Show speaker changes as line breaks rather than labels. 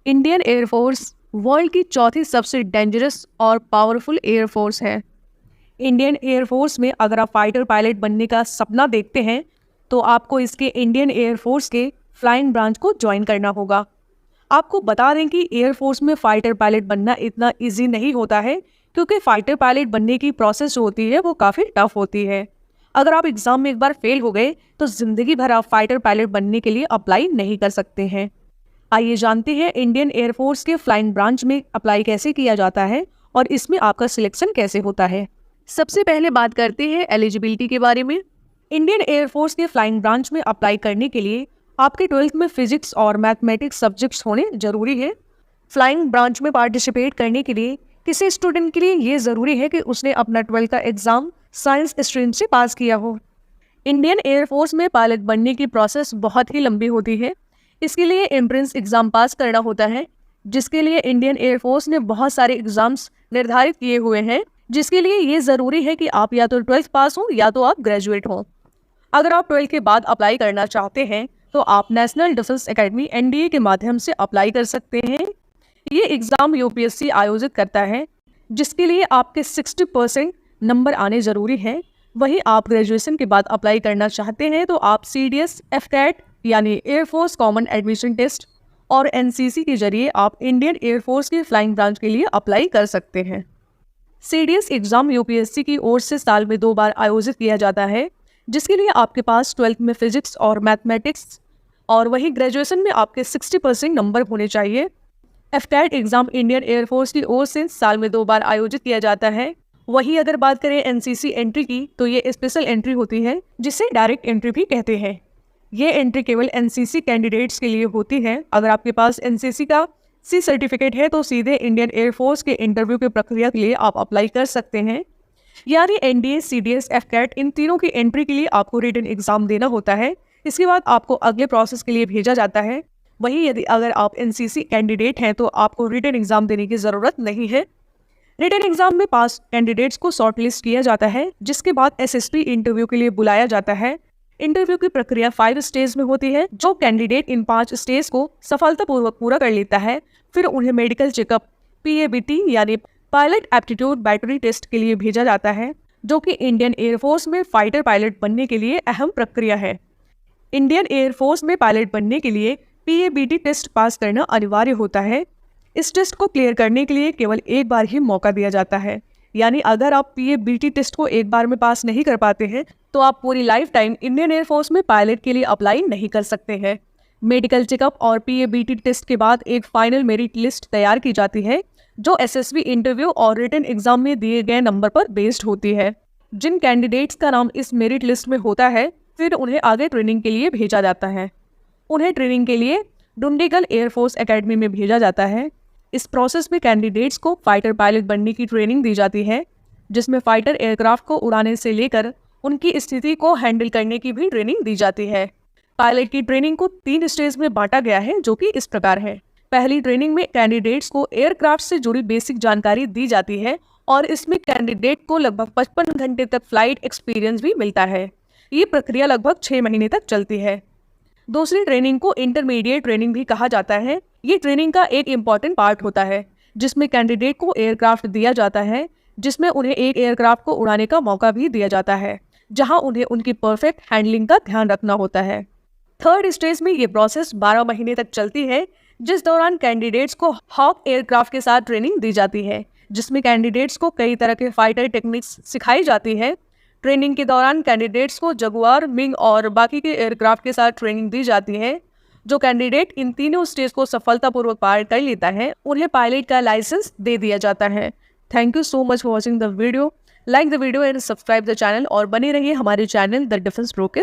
Indian air force world की चौथी सबसे डेंजरस और पावरफुल एयरफोर्स है। इंडियन एयरफोर्स में अगर आप फाइटर पायलट बनने का सपना देखते हैं तो आपको इसके इंडियन एयरफोर्स के फ्लाइंग ब्रांच को ज्वाइन करना होगा। आपको बता दें कि एयरफोर्स में फाइटर पायलट बनना इतना इजी नहीं होता है, क्योंकि फाइटर पायलट बनने की प्रोसेस जो होती है वो काफ़ी टफ होती है। अगर आप एग्ज़ाम में एक बार फेल हो गए तो ज़िंदगी भर आप फाइटर पायलट बनने के लिए अप्लाई नहीं कर सकते हैं। आइए जानते हैं इंडियन एयरफोर्स के फ्लाइंग ब्रांच में अप्लाई कैसे किया जाता है और इसमें आपका सिलेक्शन कैसे होता है। सबसे पहले बात करते हैं एलिजिबिलिटी के बारे में। इंडियन एयरफोर्स के फ्लाइंग ब्रांच में अप्लाई करने के लिए आपके 12th में फिजिक्स और मैथमेटिक्स सब्जेक्ट्स होने जरूरी है। फ्लाइंग ब्रांच में पार्टिसिपेट करने के लिए किसी स्टूडेंट के लिए ये ज़रूरी है कि उसने अपना 12th का एग्ज़ाम साइंस स्ट्रीम से पास किया हो। इंडियन एयरफोर्स में पायलट बनने की प्रोसेस बहुत ही लंबी होती है। इसके लिए एंट्रेंस एग्ज़ाम पास करना होता है, जिसके लिए इंडियन एयरफोर्स ने बहुत सारे एग्ज़ाम्स निर्धारित किए हुए हैं, जिसके लिए ये ज़रूरी है कि आप या तो 12th पास हो या तो आप ग्रेजुएट हो। अगर आप 12th के बाद अप्लाई करना चाहते हैं तो आप नेशनल डिफेंस एकेडमी NDA के माध्यम से अप्लाई कर सकते हैं। ये एग्ज़ाम UPSC आयोजित करता है, जिसके लिए आपके 60% नंबर आने ज़रूरी हैं। वहीं आप ग्रेजुएशन के बाद अप्लाई करना चाहते हैं तो आप CDS FCAT यानी एयरफोर्स कॉमन एडमिशन टेस्ट और NCC के जरिए आप इंडियन एयरफोर्स की फ्लाइंग ब्रांच के लिए अप्लाई कर सकते हैं। CDS एग्ज़ाम UPSC की ओर से साल में 2 बार आयोजित किया जाता है, जिसके लिए आपके पास 12th में फिजिक्स और मैथमेटिक्स और वही ग्रेजुएशन में आपके 60% नंबर होने चाहिए। FCAT एग्ज़ाम इंडियन एयरफोर्स की ओर से साल में 2 बार आयोजित किया जाता है। वही अगर बात करें NCC एंट्री की तो ये स्पेशल एंट्री होती है, जिसे डायरेक्ट एंट्री भी कहते हैं। ये एंट्री केवल NCC कैंडिडेट्स के लिए होती है। अगर आपके पास NCC का C सर्टिफिकेट है तो सीधे इंडियन एयरफोर्स के इंटरव्यू की प्रक्रिया के लिए आप अप्लाई कर सकते हैं। यानी NDA, CDS, FCAT इन तीनों की एंट्री के लिए आपको रिटन एग्ज़ाम देना होता है। इसके बाद आपको अगले प्रोसेस के लिए भेजा जाता है। वहीं यदि अगर आप NCC कैंडिडेट हैं तो आपको रिटन एग्ज़ाम देने की ज़रूरत नहीं है। रिटन एग्ज़ाम में पास कैंडिडेट्स को शॉर्टलिस्ट किया जाता है, जिसके बाद SSP इंटरव्यू के लिए बुलाया जाता है। इंटरव्यू की प्रक्रिया 5 स्टेज में होती है। जो कैंडिडेट इन 5 स्टेज को सफलतापूर्वक पूरा कर लेता है, फिर उन्हें मेडिकल चेकअप PABT यानी पायलट एप्टीट्यूड बैटरी टेस्ट के लिए भेजा जाता है, जो कि इंडियन एयरफोर्स में फाइटर पायलट बनने के लिए अहम प्रक्रिया है। इंडियन एयरफोर्स में पायलट बनने के लिए PABT टेस्ट पास करना अनिवार्य होता है। इस टेस्ट को क्लियर करने के लिए केवल एक बार ही मौका दिया जाता है। यानी अगर आप PABT टेस्ट को एक बार में पास नहीं कर पाते हैं तो आप पूरी लाइफ टाइम इंडियन एयरफोर्स में पायलट के लिए अप्लाई नहीं कर सकते हैं। मेडिकल चेकअप और PABT टेस्ट के बाद एक फाइनल मेरिट लिस्ट तैयार की जाती है, जो SSB इंटरव्यू और रिटन एग्जाम में दिए गए नंबर पर बेस्ड होती है। जिन कैंडिडेट्स का नाम इस मेरिट लिस्ट में होता है, फिर उन्हें आगे ट्रेनिंग के लिए भेजा जाता है। उन्हें ट्रेनिंग के लिए डुंडीगल एयरफोर्स एकेडमी में भेजा जाता है। इस प्रोसेस में कैंडिडेट्स को फाइटर पायलट बनने की ट्रेनिंग दी जाती है, जिसमें फाइटर एयरक्राफ्ट को उड़ाने से लेकर उनकी स्थिति को हैंडल करने की भी ट्रेनिंग दी जाती है। पायलट की ट्रेनिंग को 3 स्टेज में बांटा गया है, जो कि इस प्रकार है। पहली ट्रेनिंग में कैंडिडेट्स को एयरक्राफ्ट से जुड़ी बेसिक जानकारी दी जाती है और इसमें कैंडिडेट को लगभग 55 घंटे तक फ्लाइट एक्सपीरियंस भी मिलता है। ये प्रक्रिया लगभग 6 महीने तक चलती है। दूसरी ट्रेनिंग को इंटरमीडिएट ट्रेनिंग भी कहा जाता है। ये ट्रेनिंग का एक इम्पॉर्टेंट पार्ट होता है, जिसमें कैंडिडेट को एयरक्राफ्ट दिया जाता है, जिसमें उन्हें एक एयरक्राफ्ट को उड़ाने का मौका भी दिया जाता है, जहां उन्हें उनकी परफेक्ट हैंडलिंग का ध्यान रखना होता है। थर्ड स्टेज में ये प्रोसेस 12 महीने तक चलती है, जिस दौरान कैंडिडेट्स को हॉक एयरक्राफ्ट के साथ ट्रेनिंग दी जाती है, जिसमें कैंडिडेट्स को कई तरह के फाइटर टेक्निक्स सिखाई जाती है। ट्रेनिंग के दौरान कैंडिडेट्स को जगुआर, मिंग और बाकी के एयरक्राफ्ट के साथ ट्रेनिंग दी जाती है। जो कैंडिडेट इन तीनों स्टेज को सफलतापूर्वक पार कर लेता है, उन्हें पायलट का लाइसेंस दे दिया जाता है। Thank you so much for watching the video. Like the video and subscribe the channel और बने रहिए हमारे चैनल द डिफेंस प्रो के